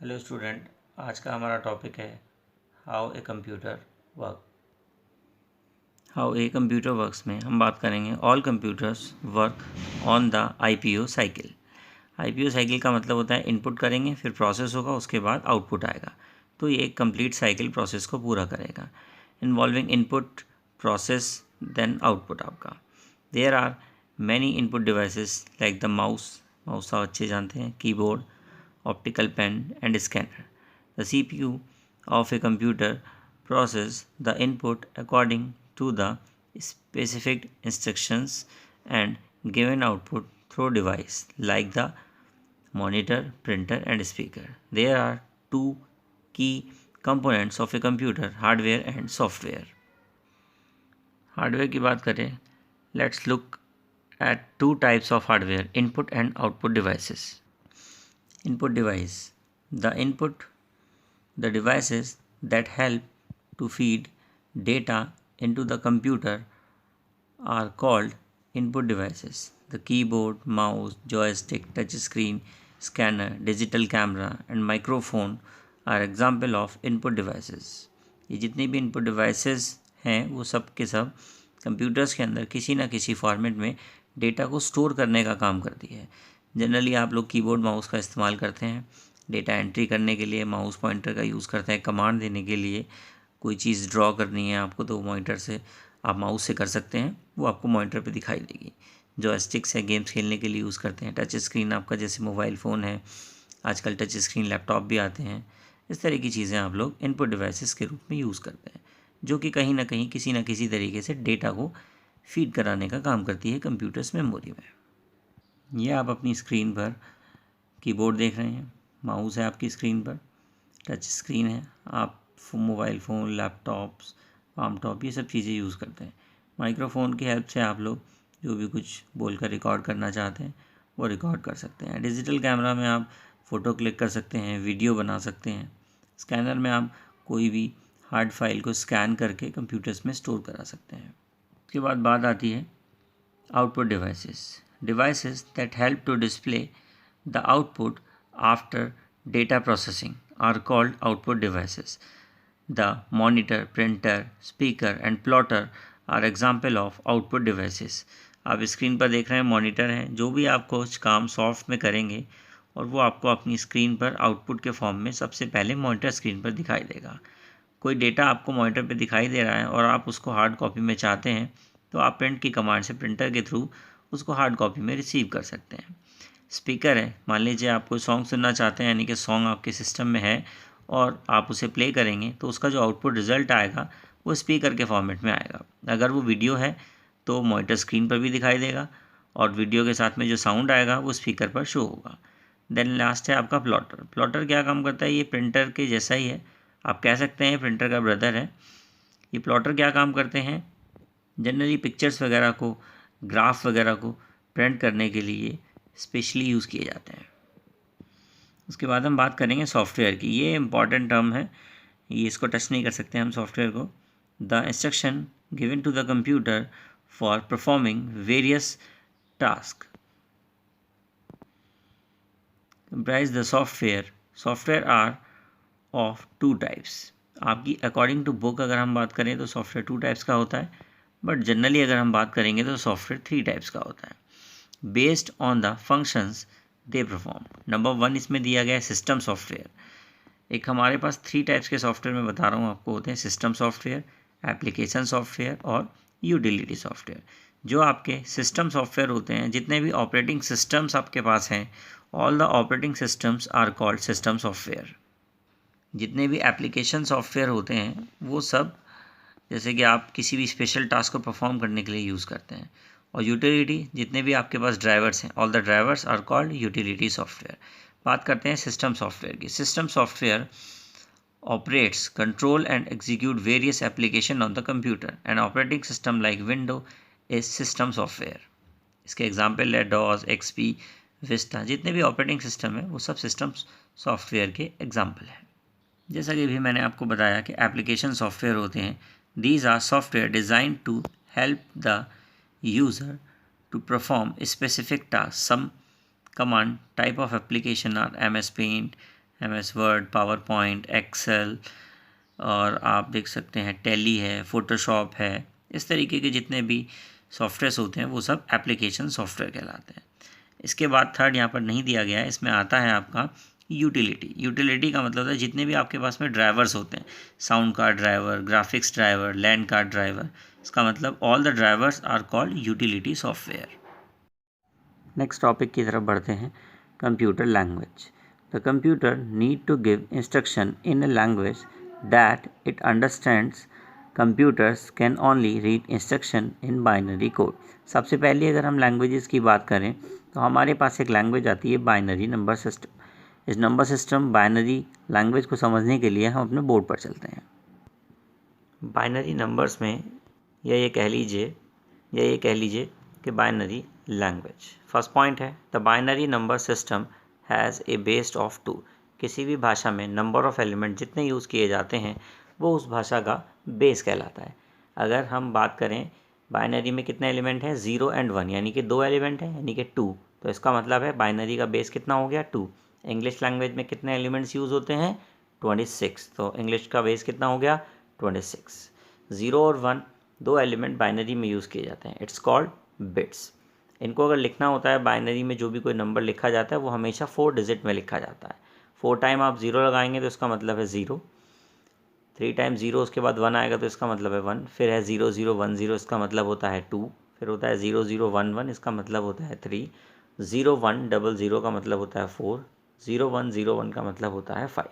Hello student, आज का हमारा टॉपिक है हाउ ए कंप्यूटर वर्क्स में हम बात करेंगे all computers work on the IPO cycle. IPO cycle का मतलब होता है इनपुट करेंगे, फिर प्रोसेस होगा, उसके बाद आउटपुट आएगा। तो ये एक कंप्लीट साइकिल प्रोसेस को पूरा करेगा, involving input, process, then output आपका। There are many input devices like the mouse आप अच्छे जानते हैं, keyboard, optical pen and scanner. The CPU of a computer processes the input according to the specific instructions and given output through device like the monitor, printer and speaker. There are two key components of a computer, hardware and software. Hardware की बात करें, let's look at two types of hardware, input and output devices. Input device. The devices that help to feed data into the computer are called input devices. The keyboard, mouse, joystick, touch screen, scanner, digital camera and microphone are example of input devices. ये जितने भी input devices हैं वो सब के सब computers के अंदर किसी ना किसी फॉर्मेट में डेटा को स्टोर करने का काम करती है। जनरली आप लोग कीबोर्ड माउस का इस्तेमाल करते हैं डेटा एंट्री करने के लिए, माउस पॉइंटर का यूज़ करते हैं कमांड देने के लिए। कोई चीज़ ड्रॉ करनी है आपको तो मॉनिटर से आप माउस से कर सकते हैं, वो आपको मॉनिटर पे दिखाई देगी। जॉयस्टिक्स है, गेम्स खेलने के लिए यूज़ करते हैं। टच स्क्रीन आपका जैसे मोबाइल फ़ोन है, आजकल टच स्क्रीन लैपटॉप भी आते हैं। इस तरह की चीज़ें आप लोग इनपुट डिवाइसेस के रूप में यूज़ करते हैं, जो कि कहीं ना कहीं किसी न किसी तरीके से डेटा को फीड कराने का काम करती है कंप्यूटर्स मेमोरी में। ये आप अपनी स्क्रीन पर कीबोर्ड देख रहे हैं, माउस है आपकी स्क्रीन पर, टच स्क्रीन है, आप mobile phone, laptops, palm top ये सब चीज़ें यूज़ करते हैं। माइक्रोफोन की हेल्प से आप लोग जो भी कुछ बोलकर रिकॉर्ड करना चाहते हैं वो रिकॉर्ड कर सकते हैं। डिजिटल कैमरा में आप फ़ोटो क्लिक कर सकते हैं, वीडियो बना सकते हैं। स्कैनर में आप कोई भी हार्ड फाइल को स्कैन करके कंप्यूटर्स में स्टोर करा सकते हैं। उसके बाद बात आती है output devices that help to display the output after data processing are called output devices. The monitor, printer, speaker and plotter are example of output devices. आप स्क्रीन पर देख रहे हैं मॉनिटर है, जो भी आप कुछ काम सॉफ्ट में करेंगे और वो आपको अपनी स्क्रीन पर आउटपुट के फॉर्म में सबसे पहले मॉनिटर स्क्रीन पर दिखाई देगा। कोई डेटा आपको मॉनिटर पे दिखाई दे रहा है और आप उसको हार्ड कॉपी में चाहते हैं तो आप प्रिंट की कमांड से प्रिंटर के थ्रू उसको हार्ड कॉपी में रिसीव कर सकते हैं। स्पीकर है, मान लीजिए आप कोई सॉन्ग सुनना चाहते हैं, यानी कि सॉन्ग आपके सिस्टम में है और आप उसे प्ले करेंगे तो उसका जो आउटपुट रिज़ल्ट आएगा वो स्पीकर के फॉर्मेट में आएगा। अगर वो वीडियो है तो मॉनिटर स्क्रीन पर भी दिखाई देगा और वीडियो के साथ में जो साउंड आएगा वो स्पीकर पर शो होगा। देन लास्ट है आपका प्लॉटर। प्लॉटर क्या काम करता है? ये प्रिंटर के जैसा ही है, आप कह सकते हैं प्रिंटर का ब्रदर है। ये प्लॉटर क्या काम करते हैं? जनरली पिक्चर्स वगैरह को, ग्राफ वगैरह को प्रिंट करने के लिए स्पेशली यूज़ किए जाते हैं। उसके बाद हम बात करेंगे सॉफ्टवेयर की। ये इम्पॉर्टेंट टर्म है, ये इसको टच नहीं कर सकते हम सॉफ्टवेयर को। The instruction given to the computer for performing various task comprise the software are of two types. आपकी अकॉर्डिंग टू बुक अगर हम बात करें तो सॉफ्टवेयर 2 टाइप्स का होता है, बट जनरली अगर हम बात करेंगे तो सॉफ्टवेयर 3 टाइप्स का होता है based on the functions they perform. Number 1 इसमें दिया गया है सिस्टम सॉफ्टवेयर। एक हमारे पास 3 टाइप्स के सॉफ्टवेयर मैं बता रहा हूँ आपको, होते हैं सिस्टम सॉफ्टवेयर, एप्लीकेशन सॉफ्टवेयर और यूटिलिटी सॉफ्टवेयर। जो आपके सिस्टम सॉफ्टवेयर होते हैं, जितने भी ऑपरेटिंग सिस्टम्स आपके पास हैं, all the operating systems are called system software. जितने भी एप्लीकेशन सॉफ्टवेयर होते हैं वो सब जैसे कि आप किसी भी स्पेशल टास्क को परफॉर्म करने के लिए यूज़ करते हैं। और यूटिलिटी, जितने भी आपके पास ड्राइवर्स हैं, all the drivers are called utility software. बात करते हैं सिस्टम सॉफ्टवेयर की। System software operates, control and execute various applications on the computer. An operating system like Windows is system software. इसके एग्जाम्पल है डॉस, एक्सपी, विस्टा। जितने भी operating system है वो सब सिस्टम सॉफ्टवेयर के एग्जाम्पल हैं। जैसा कि भी मैंने आपको बताया कि एप्लीकेशन सॉफ्टवेयर होते हैं, these are software design to help the user to perform specific task. Some command type of application are MS Paint, MS Word, PowerPoint, Excel, और आप देख सकते हैं टैली है, फोटोशॉप है। इस तरीके के जितने भी सॉफ्टवेयर्स होते हैं वो सब एप्लीकेशन सॉफ्टवेयर कहलाते हैं। इसके बाद थर्ड यहाँ पर नहीं दिया गया है, इसमें आता है आपका यूटिलिटी। यूटिलिटी का मतलब है जितने भी आपके पास में ड्राइवर्स होते हैं, sound card driver, graphics driver, LAN card driver, इसका मतलब all the drivers are called utility software. Next topic की तरफ बढ़ते हैं, computer language. The computer need to give instruction in a language that it understands. Computers can only read instruction in binary code. सबसे पहले अगर हम languages की बात करें तो हमारे पास एक लैंग्वेज आती है बाइनरी नंबर सिस्टम। इस नंबर सिस्टम बाइनरी लैंग्वेज को समझने के लिए हम अपने बोर्ड पर चलते हैं। बाइनरी नंबर्स में ये कह लीजिए कि बाइनरी लैंग्वेज। फर्स्ट पॉइंट है, the binary number system has a base of 2। किसी भी भाषा में नंबर ऑफ एलिमेंट जितने यूज़ किए जाते हैं वो उस भाषा का बेस कहलाता है। अगर हम बात करें बाइनरी में कितने एलिमेंट हैं, 0 एंड 1, यानी कि 2 एलिमेंट हैं, यानी कि 2, तो इसका मतलब है बाइनरी का बेस कितना हो गया, 2। इंग्लिश लैंग्वेज में कितने एलिमेंट्स यूज़ होते हैं, 26, तो इंग्लिश का बेस कितना हो गया, 26। 0 और 1 2 एलिमेंट बाइनरी में यूज़ किए जाते हैं, इट्स कॉल्ड बिट्स। इनको अगर लिखना होता है बाइनरी में, जो भी कोई नंबर लिखा जाता है वो हमेशा 4 डिजिट में लिखा जाता है। 4 टाइम आप 0 लगाएंगे तो इसका मतलब है 0, 3 टाइम 0 उसके बाद 1 आएगा तो इसका मतलब है 1, फिर है 0 0 1 0, इसका मतलब होता है 2, फिर होता है 0 0 1 1, इसका मतलब होता है 3, 0 1 0 0 का मतलब होता है 4, 0 1 0 1 का मतलब होता है 5।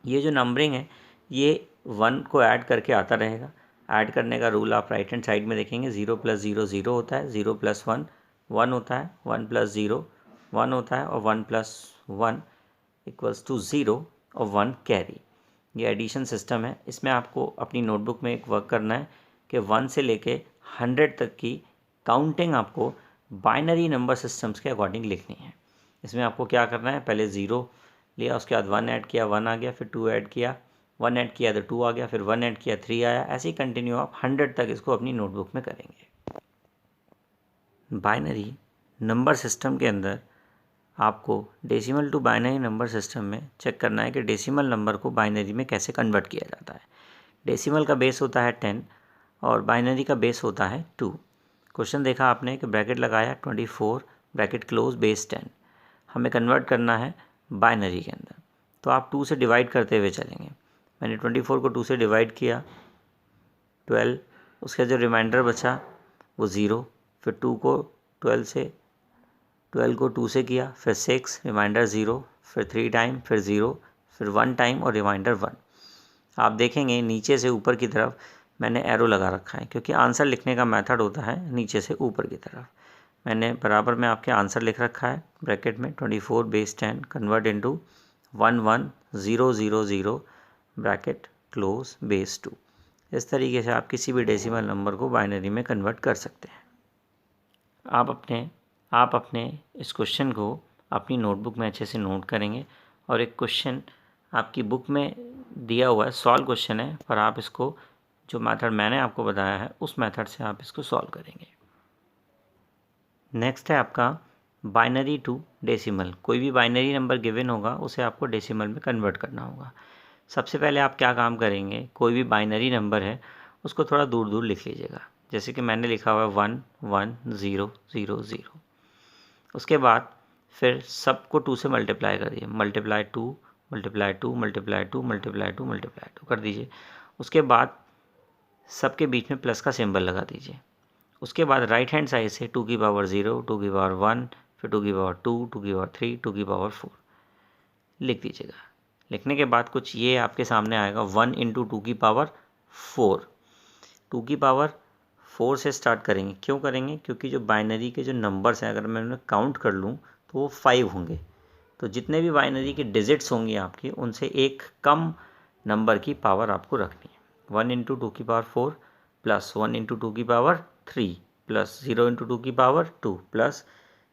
ये जो नंबरिंग है ये 1 को ऐड करके आता रहेगा। ऐड करने का रूल आप राइट हैंड साइड में देखेंगे, 0 + 0 0 होता है, 0 + 1 1 होता है, 1 + 0 1 होता है, और 1 + 1 = 0 और 1 कैरी। ये एडिशन सिस्टम है। इसमें आपको अपनी नोटबुक में एक वर्क करना है कि 1 से लेके 100 तक की काउंटिंग आपको बाइनरी नंबर सिस्टम्स के अकॉर्डिंग लिखनी है। इसमें आपको क्या करना है, पहले 0 लिया, उसके बाद 1 ऐड किया, 1 आ गया, फिर 2 ऐड किया, 1 ऐड किया तो 2 आ गया, फिर 1 ऐड किया 3 आया, ऐसे ही कंटिन्यू आप 100 तक इसको अपनी नोटबुक में करेंगे। बाइनरी नंबर सिस्टम के अंदर आपको decimal to binary number system में चेक करना है कि डेसिमल नंबर को बाइनरी में कैसे कन्वर्ट किया जाता है। डेसिमल का बेस होता है 10 और बाइनरी का बेस होता है 2। क्वेश्चन देखा आपने कि ब्रैकेट लगाया 24 ब्रैकेट क्लोज बेस 10, हमें कन्वर्ट करना है बाइनरी के अंदर, तो आप 2 से डिवाइड करते हुए चलेंगे। मैंने 24 को 2 से डिवाइड किया, 12, उसका जो रिमाइंडर बचा वो 0, फिर 2 को 12 से 12 को 2 से किया, फिर 6, रिमाइंडर 0, फिर 3 टाइम, फिर 0, फिर 1 टाइम और रिमाइंडर 1। आप देखेंगे नीचे से ऊपर की तरफ मैंने एरो लगा रखा है, क्योंकि आंसर लिखने का मेथड होता है नीचे से ऊपर की तरफ। मैंने बराबर में आपके आंसर लिख रखा है ब्रैकेट में 24 base 10 convert into 11000 bracket close base 2। इस तरीके से आप किसी भी डेसिमल नंबर को बाइनरी में कन्वर्ट कर सकते हैं। आप अपने इस क्वेश्चन को अपनी नोटबुक में अच्छे से नोट करेंगे, और एक क्वेश्चन आपकी बुक में दिया हुआ है, सॉल्व क्वेश्चन है, पर आप इसको जो मेथड मैंने आपको बताया है उस मेथड से आप इसको सॉल्व करेंगे। नेक्स्ट है आपका बाइनरी टू डेसिमल। कोई भी बाइनरी नंबर गिवन होगा उसे आपको डेसिमल में कन्वर्ट करना होगा। सबसे पहले आप क्या काम करेंगे, कोई भी बाइनरी नंबर है उसको थोड़ा दूर दूर लिख लीजिएगा, जैसे कि मैंने लिखा हुआ है 1 1 0 0 0। उसके बाद फिर सबको 2 से मल्टीप्लाई कर दीजिए, multiply 2 multiply 2 multiply 2 multiply 2 multiply 2 कर दीजिए। उसके बाद सबके बीच में प्लस का सिंबल लगा दीजिए। उसके बाद राइट हैंड साइड से 2 की पावर 0, 2 की पावर 1, फिर 2 की पावर 2, 2 की पावर 3, 2 की पावर 4 लिख दीजिएगा। लिखने के बाद कुछ ये आपके सामने आएगा 1 × 2 की पावर 4। 2 की पावर 4 से स्टार्ट करेंगे। क्यों करेंगे, क्योंकि जो बाइनरी के जो नंबर्स हैं अगर मैं उन्हें काउंट कर लूँ तो वो 5 होंगे। तो जितने भी बाइनरी के डिजिट्स होंगी आपकी, उनसे एक कम नंबर की पावर आपको रखनी है। 1 × 2 की पावर 4 प्लस 1 × 2 की पावर 3 प्लस 0 × 2 की पावर 2 प्लस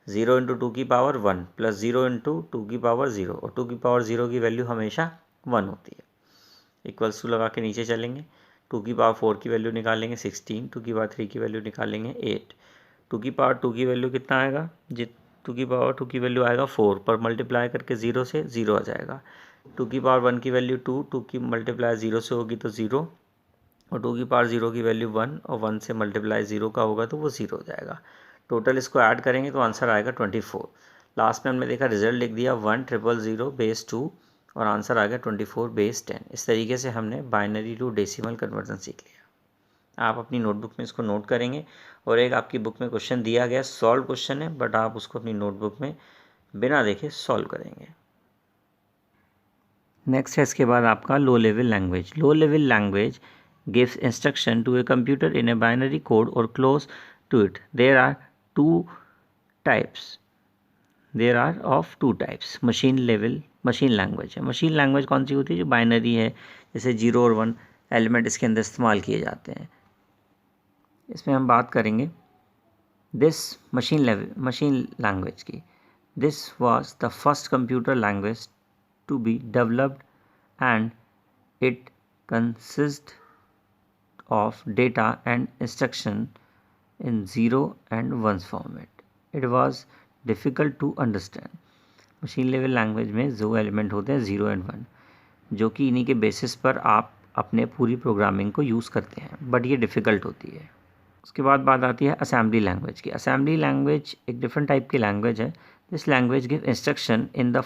0 × 2 की पावर 1 प्लस 0 × 2 की पावर 0, और 2 की पावर 0 की वैल्यू हमेशा 1 होती है। इक्वल्स टू लगा के नीचे चलेंगे, 2 की पावर 4 की वैल्यू निकालेंगे 16, 2 की पावर 3 की वैल्यू निकालेंगे 8, 2 की पावर 2 की वैल्यू कितना आएगा जी, 2 की पावर 2 की वैल्यू आएगा 4 पर मल्टीप्लाई करके 0 से 0 आ जाएगा। 2 की पावर 1 की वैल्यू 2, 2 की मल्टीप्लाई 0 से होगी तो 0, और 2 की पावर 0 की वैल्यू 1, और 1 से मल्टीप्लाई 0 का होगा तो वो 0 हो जाएगा। टोटल इसको ऐड करेंगे तो आंसर आएगा 24। लास्ट में हमने देखा रिजल्ट लिख दिया 1,000 बेस 2 और आंसर आ गया 24 बेस 10। इस तरीके से हमने बाइनरी टू डेसिमल कन्वर्जन सीख लिया। आप अपनी नोटबुक में इसको नोट करेंगे, और एक आपकी बुक में क्वेश्चन दिया गया, सॉल्व क्वेश्चन है, बट आप उसको अपनी नोटबुक में बिना देखे सॉल्व करेंगे। नेक्स्ट है इसके बाद आपका लो level language. Low level language gives instruction to a computer in a binary code or close to it. There are of two types. Machine language है। मशीन लैंग्वेज कौन सी होती है? जो बाइनरी है, जैसे 0 और 1 एलिमेंट इसके अंदर इस्तेमाल किए जाते हैं। इसमें हम बात करेंगे दिस मशीन लैंग्वेज की। This was the first computer language to be developed and it consist of data and instruction in 0 and 1 format. It was difficult to understand. Machine level language में जो एलिमेंट होते हैं 0 and 1, जो कि इन्हीं के basis पर आप अपने पूरी प्रोग्रामिंग को यूज़ करते हैं, बट ये डिफ़िकल्ट होती है। उसके बाद बात आती है असेंबली लैंग्वेज की। असेंबली लैंग्वेज एक डिफरेंट टाइप की लैंग्वेज है। This language give instruction in the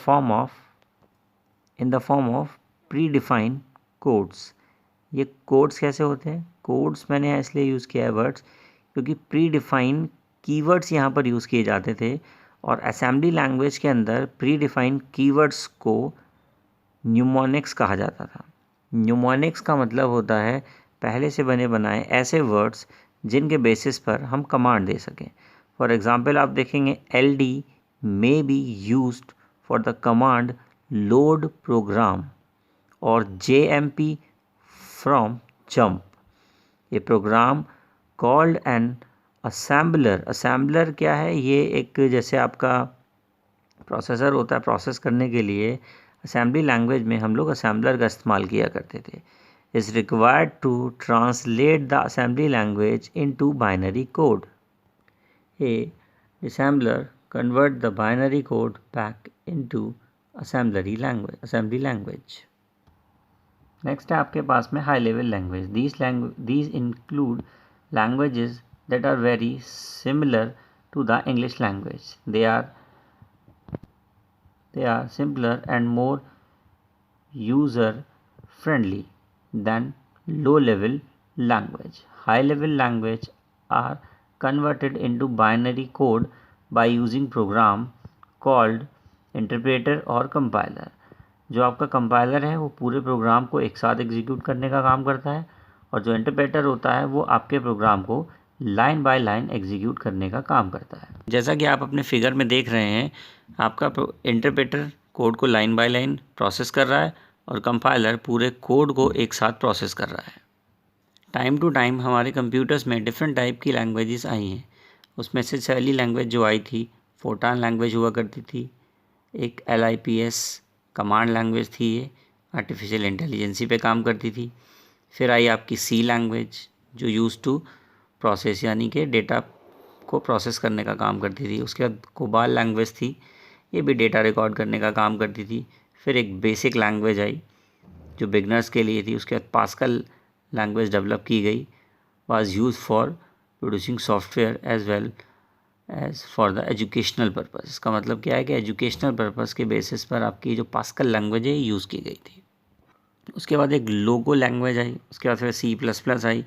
form of pre defined codes. ये कोड्स कैसे होते हैं? कोड्स मैंने इसलिए यूज़ किया है वर्ड्स, क्योंकि प्री डिफाइन कीवर्ड्स यहाँ पर यूज़ किए जाते थे, और असेंबली लैंग्वेज के अंदर प्री डिफाइन कीवर्ड्स को न्यूमोनिक्स कहा जाता था। न्यूमोनिक्स का मतलब होता है पहले से बने बनाए ऐसे वर्ड्स जिनके बेसिस पर हम कमांड दे सकें। फॉर एग्ज़ाम्पल आप देखेंगे LD may be used for the command load program, और JMP फ्रॉम जंप। ये प्रोग्राम कॉल्ड एन असेंबलर क्या है? ये एक जैसे आपका प्रोसेसर होता है, प्रोसेस करने के लिए असेंबली लैंग्वेज में हम लोग असेंबलर का इस्तेमाल किया करते थे। Is required to translate the assembly language into binary code. A assembler convert the binary code back into assembly language. Next है आपके पास में high level language. These include languages that are very similar to the English language. They are simpler and more user friendly than low level language. High level language are converted into binary code by using program called interpreter और compiler। जो आपका compiler है वो पूरे programme को एक साथ execute करने का काम करता है, और जो इंटरप्रेटर होता है वो आपके प्रोग्राम को लाइन बाय लाइन एग्जीक्यूट करने का काम करता है। जैसा कि आप अपने फिगर में देख रहे हैं, आपका इंटरप्रेटर कोड को लाइन बाय लाइन प्रोसेस कर रहा है, और कंपाइलर पूरे कोड को एक साथ प्रोसेस कर रहा है। टाइम टू टाइम हमारे कंप्यूटर्स में डिफरेंट टाइप की लैंग्वेजेस आई हैं। उसमें से पहली लैंग्वेज जो आई थी फोर्टान लैंग्वेज हुआ करती थी। एक LIPS कमांड लैंग्वेज थी, ये आर्टिफिशियल इंटेलिजेंसी पे काम करती थी। फिर आई आपकी C लैंग्वेज जो यूज़ टू प्रोसेस यानी कि डेटा को प्रोसेस करने का काम करती थी। उसके बाद कोबाल लैंग्वेज थी, ये भी डेटा रिकॉर्ड करने का काम करती थी। फिर एक बेसिक लैंग्वेज आई जो बिगनर्स के लिए थी। उसके बाद पास्कल लैंग्वेज डेवलप की गई, was use for producing software as well as for the educational purpose. इसका मतलब क्या है कि एजुकेशनल पर्पस के बेसिस पर आपकी जो पास्कल लैंग्वेज है यूज़ की गई थी। उसके बाद एक लोगो लैंग्वेज आई, उसके बाद फिर C++ आई,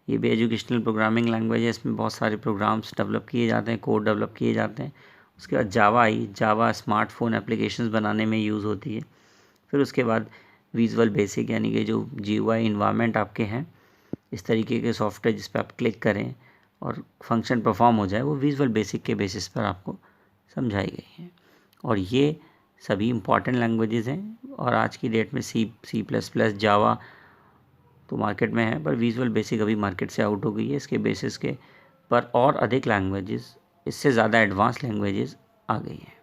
ये भी एजुकेशनल प्रोग्रामिंग लैंग्वेज है। इसमें बहुत सारे प्रोग्राम्स डेवलप किए जाते हैं, कोड डेवलप किए जाते हैं। उसके बाद जावा आई, जावा स्मार्टफोन एप्लीकेशंस बनाने में यूज़ होती है। फिर उसके बाद विजुअल बेसिक यानी कि जो GUI इन्वायरमेंट आपके हैं, इस तरीके के सॉफ्टवेयर जिस पर आप क्लिक करें और फंक्शन परफॉर्म हो जाए, वो विजुअल बेसिक के बेसिस पर आपको समझाई गई हैं। और ये सभी इंपॉर्टेंट लैंग्वेजेस हैं, और आज की डेट में C++, जावा तो मार्केट में है, पर विजुअल बेसिक अभी मार्केट से आउट हो गई है। इसके बेसिस के पर और अधिक लैंग्वेजेस, इससे ज़्यादा एडवांस लैंग्वेजेस आ गई हैं।